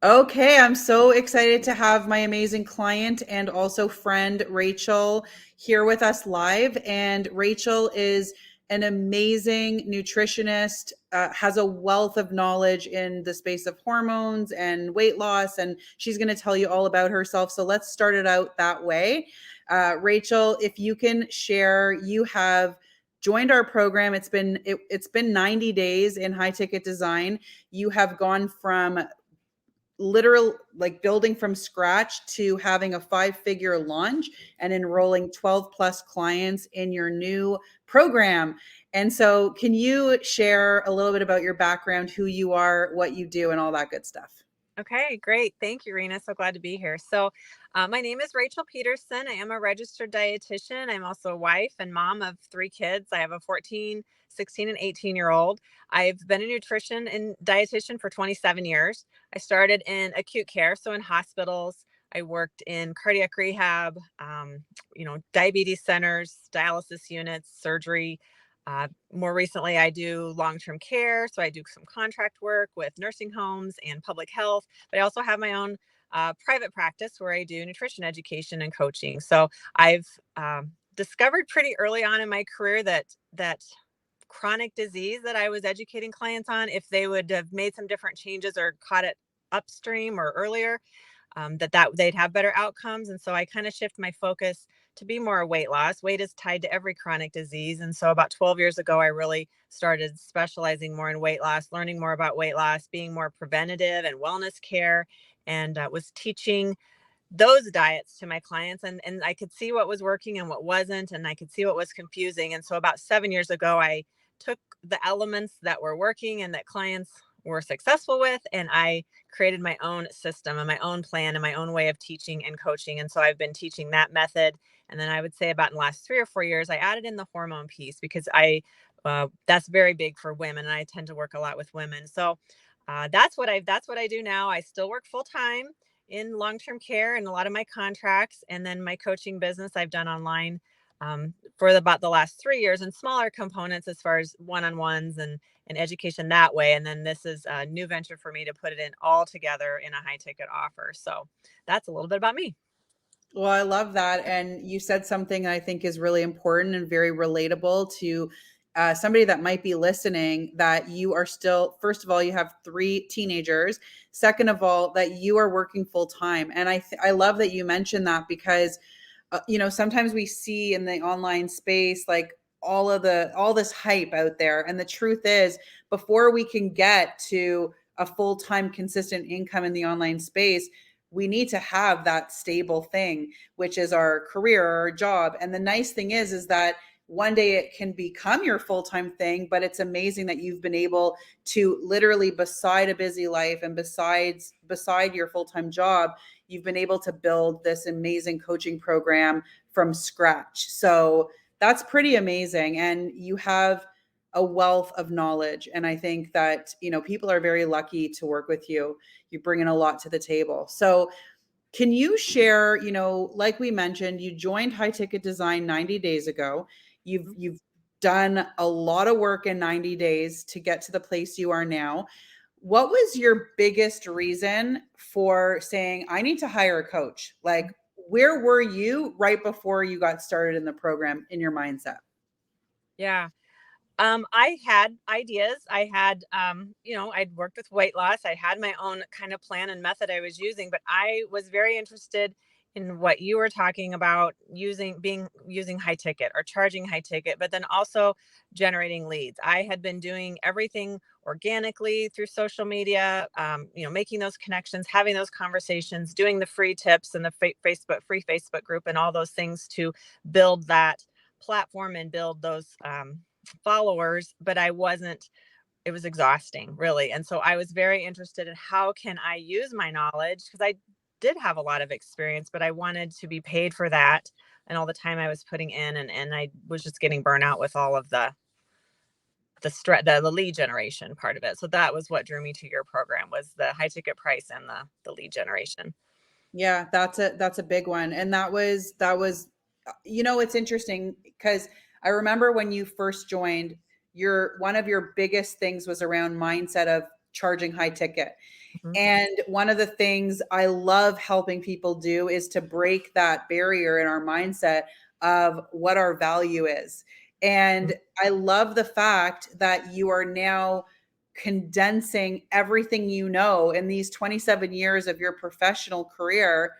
Okay, I'm so excited to have my amazing client and also friend Rachel here with us live. And Rachel is an amazing nutritionist, has a wealth of knowledge in the space of hormones and weight loss, and she's going to tell you all about herself. So let's start it out that way. Rachel, if you can share, you have joined our program. It's been 90 days in high ticket design. You have gone from literal like building from scratch to having a 5-figure launch and enrolling 12 plus clients in your new program. And so can you share a little bit about your background, who you are, what you do, and all that good stuff? Okay, great. Thank you, Rena. So glad to be here. My name is Rachel Pederson. I am a registered dietitian. I'm also a wife and mom of 3 kids. I have a 14, 16, and 18-year-old. I've been a nutrition and dietitian for 27 years. I started in acute care, so in hospitals. I worked in cardiac rehab, diabetes centers, dialysis units, surgery. More recently, I do long-term care. So I do some contract work with nursing homes and public health, but I also have my own private practice where I do nutrition education and coaching. So I've discovered pretty early on in my career that chronic disease that I was educating clients on, if they would have made some different changes or caught it upstream or earlier, that they'd have better outcomes. And so I kind of shift my focus to be more weight loss. Weight is tied to every chronic disease. And so about 12 years ago, I really started specializing more in weight loss, learning more about weight loss, being more preventative and wellness care, and was teaching those diets to my clients. And I could see what was working and what wasn't, and I could see what was confusing. And so about 7 years ago, I took the elements that were working and that clients were successful with, and I created my own system and my own plan and my own way of teaching and coaching. And so I've been teaching that method. And then I would say about in the last 3 or 4 years, I added in the hormone piece because that's very big for women, and I tend to work a lot with women. So that's what I do now. I still work full time in long-term care and a lot of my contracts, and then my coaching business I've done online for about the last 3 years, and smaller components as far as one-on-ones and education that way. And then this is a new venture for me to put it in all together in a high ticket offer. So that's a little bit about me. Well, I love that. And you said something I think is really important and very relatable to somebody that might be listening, that you are still, first of all, you have 3 teenagers. Second of all, that you are working full time. And I love that you mentioned that because, sometimes we see in the online space, like all this hype out there. And the truth is, before we can get to a full time consistent income in the online space, we need to have that stable thing, which is our career or our job. And the nice thing is that one day it can become your full-time thing, but it's amazing that you've been able to literally, beside a busy life and beside your full-time job, you've been able to build this amazing coaching program from scratch. So that's pretty amazing. And you have a wealth of knowledge. And I think that, people are very lucky to work with you. You bring in a lot to the table. So can you share, like we mentioned, you joined High Ticket Design 90 days ago. You've done a lot of work in 90 days to get to the place you are now. What was your biggest reason for saying, I need to hire a coach? Like, where were you right before you got started in the program in your mindset? Yeah. I had ideas. I'd worked with weight loss. I had my own kind of plan and method I was using, but I was very interested in what you were talking about, using high ticket or charging high ticket, but then also generating leads. I had been doing everything organically through social media, making those connections, having those conversations, doing the free tips and the free Facebook group and all those things to build that platform and build those followers, but it was exhausting, really. And so I was very interested in how can I use my knowledge, because I did have a lot of experience, but I wanted to be paid for that and all the time I was putting in, and I was just getting burnt out with all of the lead generation part of it. So that was what drew me to your program, was the high ticket price and the lead generation. Yeah, that's a big one. And that was it's interesting because I remember when you first joined, your one of your biggest things was around mindset of charging high ticket. Mhm. And one of the things I love helping people do is to break that barrier in our mindset of what our value is. And I love the fact that you are now condensing everything you know in these 27 years of your professional career,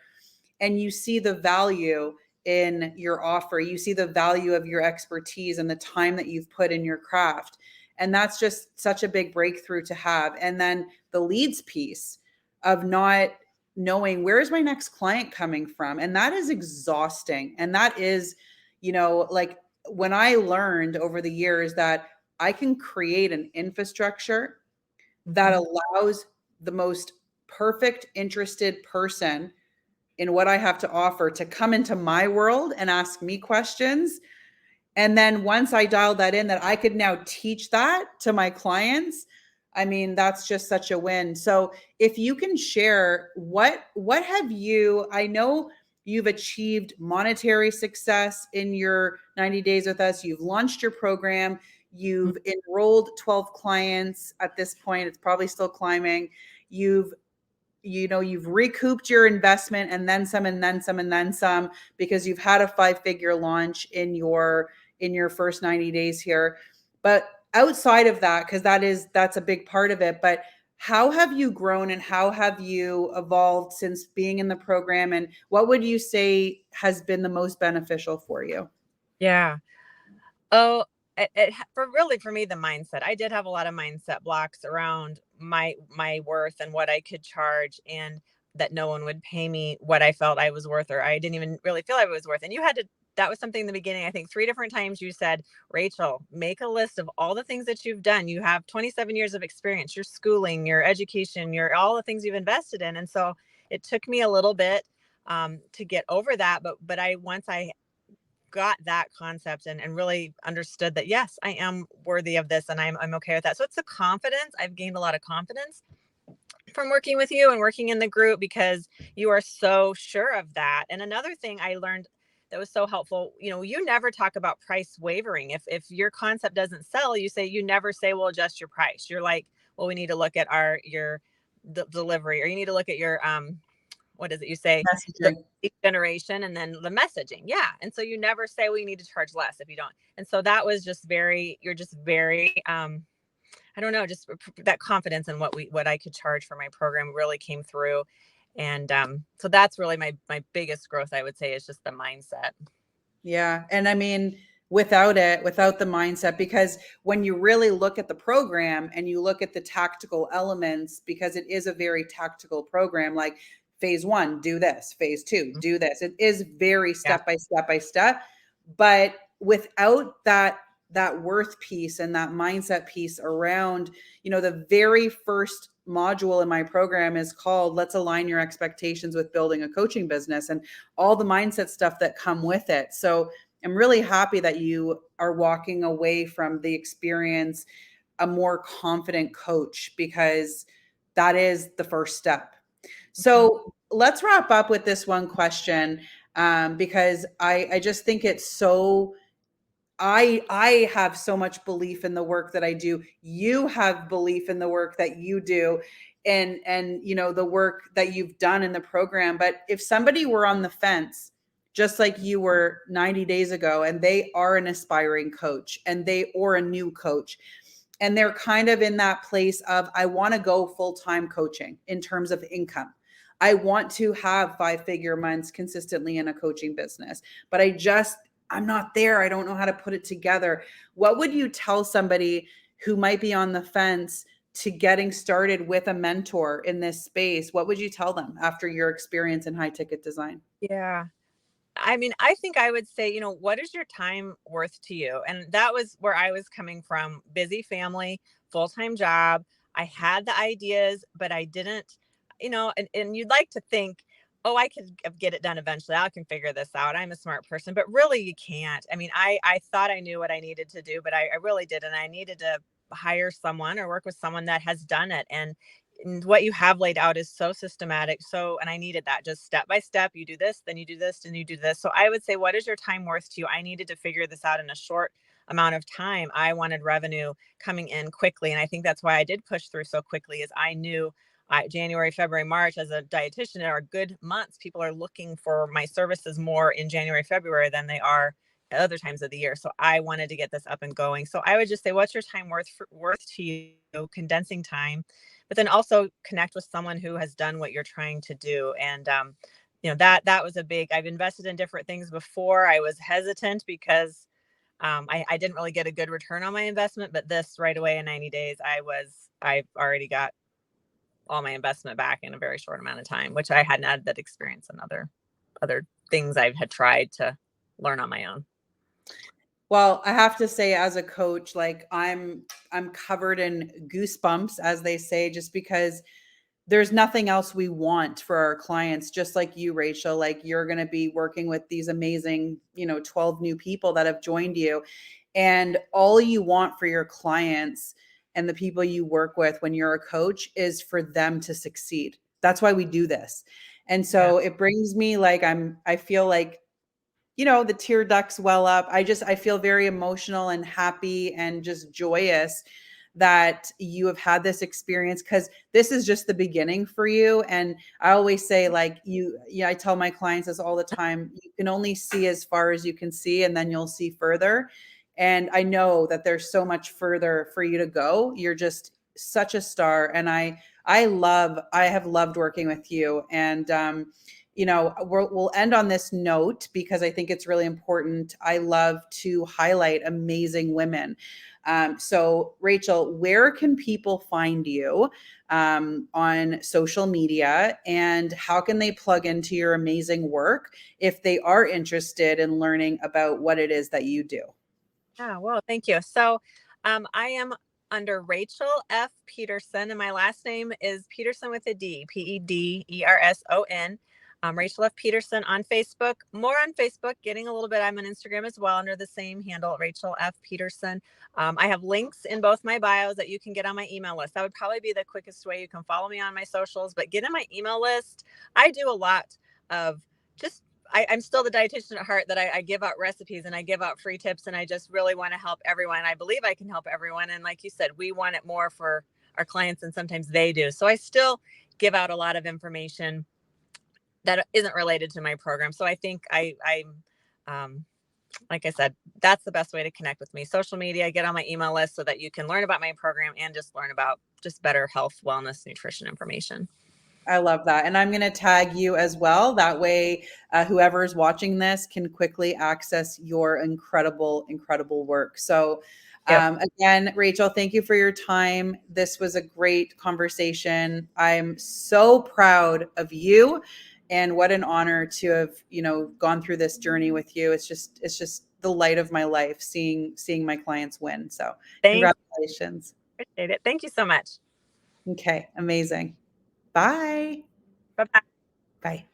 and you see the value in your offer. You see the value of your expertise and the time that you've put in your craft. And that's just such a big breakthrough to have. And then the leads piece of not knowing, where is my next client coming from? And that is exhausting. And that is, like, when I learned over the years that I can create an infrastructure that Mhm. allows the most perfect interested person in what I have to offer to come into my world and ask me questions. And then once I dialed that in, that I could now teach that to my clients. I mean, that's just such a win. So if you can share, what have you, I know you've achieved monetary success in your 90 days with us. You've launched your program. You've enrolled 12 clients at this point. It's probably still climbing. You've you've recouped your investment and then some and then some and then some, because you've had a 5-figure launch in your first 90 days here. But outside of that, because that's a big part of it, but how have you grown and how have you evolved since being in the program, and what would you say has been the most beneficial for you? Yeah. Oh, for me, the mindset. I did have a lot of mindset blocks around my worth and what I could charge, and that no one would pay me what I felt I was worth, or I didn't even really feel I was worth. And you had to, that was something in the beginning. I think 3 different times you said, Rachel, make a list of all the things that you've done. You have 27 years of experience, your schooling, your education, your all the things you've invested in. And so it took me a little bit to get over that. But I once I got that concept and really understood that, yes, I am worthy of this, and I'm okay with that. So it's a confidence. I've gained a lot of confidence from working with you and working in the group, because you are so sure of that. And another thing I learned that was so helpful, you never talk about price wavering. If your concept doesn't sell, you never say, well, adjust your price. You're like, well, we need to look at your delivery, or you need to look at your what is it you say, the Messaging. lead generation, and then the messaging. Yeah. And so you never say, well, you need to charge less if you don't. And so that was just you're just very I don't know, just that confidence in what I could charge for my program really came through. And so that's really my biggest growth, I would say, is just the mindset. Yeah. And I mean, without the mindset, because when you really look at the program and you look at the tactical elements, because it is a very tactical program, like phase one, do this, phase two, do this. It is very Yeah. step by step by step. But without that worth piece and that mindset piece around, the very first module in my program is called Let's Align Your Expectations with Building a Coaching Business, and all the mindset stuff that come with it. So I'm really happy that you are walking away from the experience a more confident coach, because that is the first step. Mhm. So let's wrap up with this one question, because I just think it's so, I have so much belief in the work that I do. You have belief in the work that you do, and the work that you've done in the program. But if somebody were on the fence, just like you were 90 days ago, and they are an aspiring coach and they or a new coach, and they're kind of in that place of, I want to go full-time coaching in terms of income. I want to have 5-figure months consistently in a coaching business, but I'm not there. I don't know how to put it together. What would you tell somebody who might be on the fence to getting started with a mentor in this space? What would you tell them after your experience in high ticket design? Yeah. I mean, I think I would say, what is your time worth to you? And that was where I was coming from. Busy family, full-time job. I had the ideas, but I didn't, and you'd like to think, oh, I could get it done eventually. I can figure this out. I'm a smart person, but really you can't. I mean, I thought I knew what I needed to do, but I really didn't. I needed to hire someone or work with someone that has done it. And what you have laid out is so systematic. And I needed that, just step by step. You do this, then you do this, and you do this. So I would say, what is your time worth to you? I needed to figure this out in a short amount of time. I wanted revenue coming in quickly. And I think that's why I did push through so quickly, is I knew January, February, March as a dietitian are good months. People are looking for my services more in January, February than they are at other times of the year. So I wanted to get this up and going. So I would just say, what's your time worth to you? Condensing time, but then also connect with someone who has done what you're trying to do. And that was a big. I've invested in different things before. I was hesitant because I didn't really get a good return on my investment, but this right away in 90 days, I've already got all my investment back in a very short amount of time, which I hadn't had that experience in other things I had tried to learn on my own. Well, I have to say, as a coach, like I'm covered in goosebumps, as they say, just because there's nothing else we want for our clients, just like you, Rachel. Like, you're going to be working with these amazing, 12 new people that have joined you. And all you want for your clients and the people you work with when you're a coach is for them to succeed. That's why we do this. And so it brings me like, I feel like, the tear ducts well up. I feel very emotional and happy and just joyous that you have had this experience, because this is just the beginning for you. And I always say, like, I tell my clients this all the time: you can only see as far as you can see, and then you'll see further. And I know that there's so much further for you to go. You're just such a star. And I have loved working with you. And, we'll end on this note because I think it's really important. I love to highlight amazing women. So, Rachel, where can people find you on social media, and how can they plug into your amazing work if they are interested in learning about what it is that you do? Yeah, well, thank you. So I am under Rachel F. Pederson, and my last name is Pederson with a D, Pederson. Rachel F. Pederson on Facebook, more on Facebook, getting a little bit. I'm on Instagram as well under the same handle, Rachel F. Pederson. I have links in both my bios that you can get on my email list. That would probably be the quickest way. You can follow me on my socials, but get in my email list. I do a lot of just I'm still the dietitian at heart, that I give out recipes and I give out free tips, and I just really want to help everyone. I believe I can help everyone. And like you said, we want it more for our clients, and sometimes they do. So I still give out a lot of information that isn't related to my program. So I think like I said, that's the best way to connect with me. Social media, get on my email list so that you can learn about my program and just learn about just better health, wellness, nutrition information. I love that. And I'm going to tag you as well. That way, whoever's watching this can quickly access your incredible, incredible work. So, again, Rachel, thank you for your time. This was a great conversation. I'm so proud of you, and what an honor to have, gone through this journey with you. It's just the light of my life, seeing my clients win. So, congratulations. Appreciate it. Thank you so much. Okay, amazing. Bye. Bye-bye. Bye.